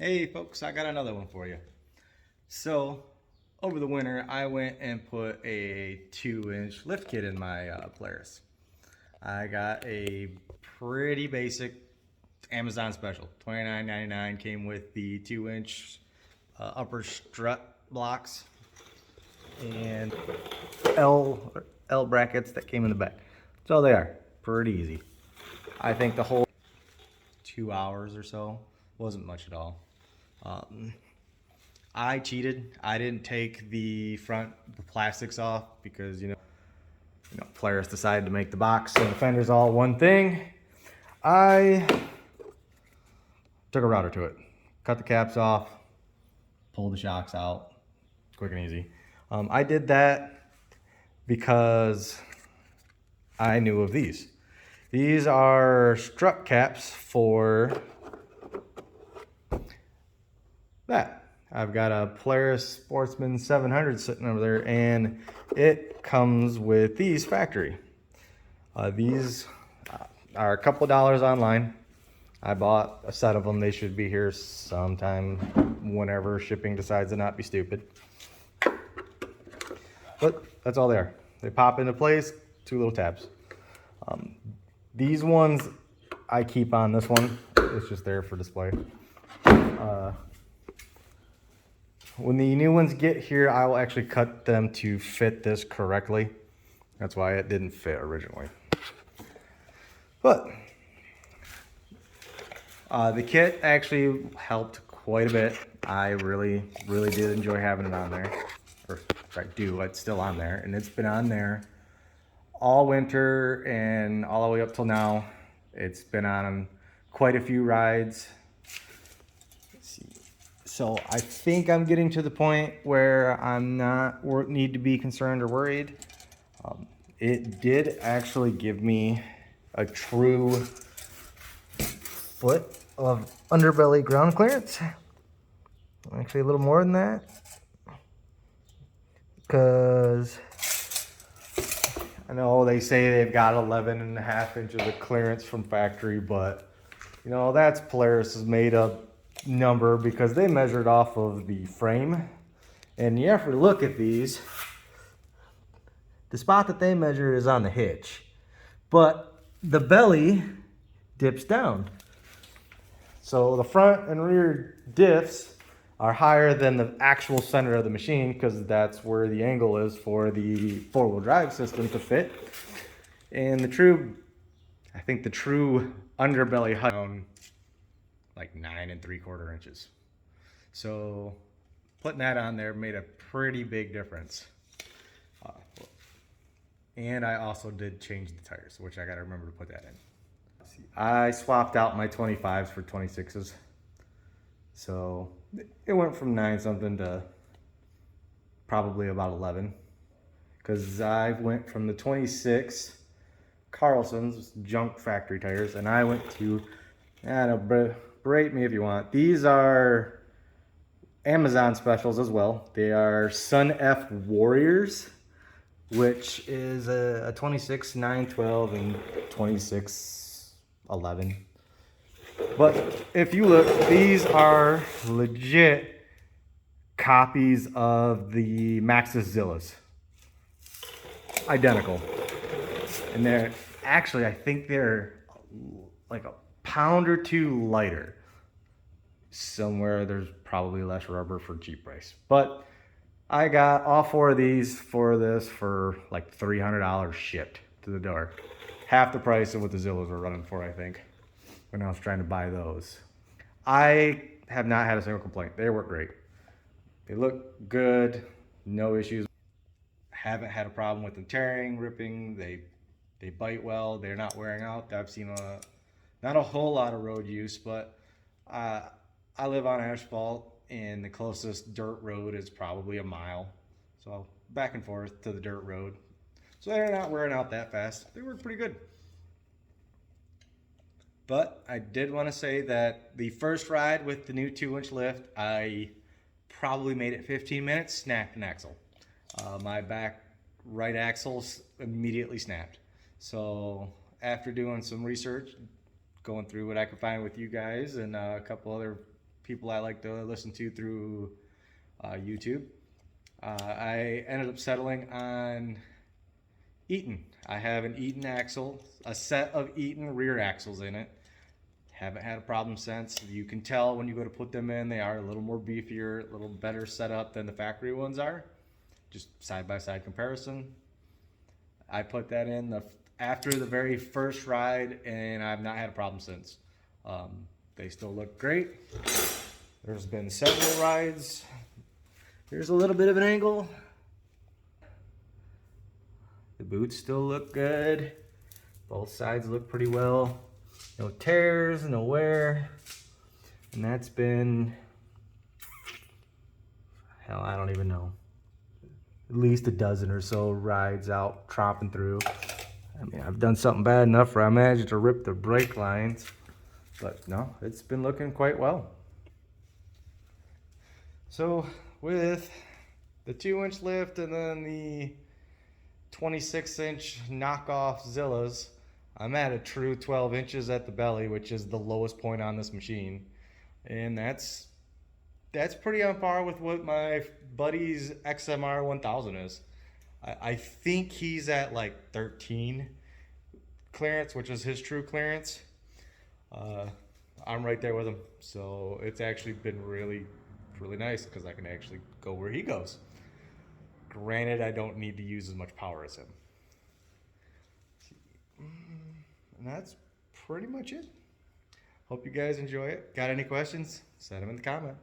Hey folks, I got another one for you. So, over the winter, I went and put a 2-inch lift kit in my Polaris. I got a pretty basic Amazon special, $29.99. Came with the 2-inch upper strut blocks and L brackets that came in the back. That's all they are. Pretty easy. I think the whole 2 hours or so wasn't much at all. I cheated. I didn't take the plastics off because Polaris decided to make the box and the fenders all one thing. I took a router to it, cut the caps off, pulled the shocks out, quick and easy. I did that because I knew of these. These are strut caps for that. I've got a Polaris Sportsman 700 sitting over there, and it comes with these factory. These are a couple dollars online. I bought a set of them. They should be here sometime whenever shipping decides to not be stupid. But that's all they are. They pop into place, 2 little tabs. These ones I keep on. This one, it's just there for display. When the new ones get here, I will actually cut them to fit this correctly. That's why it didn't fit originally. But the kit actually helped quite a bit. I really did enjoy having it on there. Or I do, it's still on there. And it's been on there all winter and all the way up till now. It's been on quite a few rides. So I think I'm getting to the point where I'm not need to be concerned or worried. It did actually give me a true foot of underbelly ground clearance. Actually a little more than that. Because I know they say they've got 11.5 inches of clearance from factory, but that's Polaris's made up number because they measured off of the frame. And you have to look at these. The spot that they measure is on the hitch, but the belly dips down. So the front and rear diffs are higher than the actual center of the machine because that's where the angle is for the 4-wheel drive system to fit. And I think the true underbelly height like 9 3/4 inches. So putting that on there made a pretty big difference. And I also did change the tires, which I got to remember to put that in. I swapped out my 25s for 26s. So it went from 9 something to probably about 11. Because I went from the 26 Carlson's junk factory tires, and I went to, berate me if you want. These are Amazon specials as well. They are Sun F Warriors, which is a 26 912 and 26 11. But if you look, these are legit copies of the Maxxis Zillas. Identical. And they're actually, I think they're like a pound or 2 lighter. Somewhere there's probably less rubber for cheap price. But I got all 4 of these for like $300 shipped to the door. Half the price of what the Zillas were running for, I think, when I was trying to buy those. I have not had a single complaint. They work great. They look good, no issues. Haven't had a problem with them tearing, ripping. They bite well. They're not wearing out. I've seen not a whole lot of road use, but I live on asphalt, and the closest dirt road is probably a mile. So back and forth to the dirt road. So they're not wearing out that fast. They work pretty good. But I did want to say that the first ride with the new 2-inch lift, I probably made it 15 minutes, snapped an axle. My back right axle immediately snapped. So after doing some research, going through what I could find with you guys and a couple other people I like to listen to through YouTube. I ended up settling on Eaton. I have an Eaton axle, a set of Eaton rear axles in it. Haven't had a problem since. You can tell when you go to put them in, they are a little more beefier, a little better set up than the factory ones are. Just side-by-side comparison. I put that in after the very first ride, and I've not had a problem since. They still look great. There's been several rides. Here's a little bit of an angle. The boots still look good. Both sides look pretty well. No tears, no wear. And that's been, hell, I don't even know. At least a dozen or so rides out tromping through. I mean, I've done something bad enough where I managed to rip the brake lines. But no, it's been looking quite well. So with the 2-inch lift and then the 26-inch knockoff Zillas, I'm at a true 12 inches at the belly, which is the lowest point on this machine. And that's pretty on par with what my buddy's XMR 1000 is. I think he's at like 13 clearance, which is his true clearance. I'm right there with him. So it's actually been really nice because I can actually go where he goes. Granted, I don't need to use as much power as him. And that's pretty much it. Hope you guys enjoy it. Got any questions? Send them in the comment.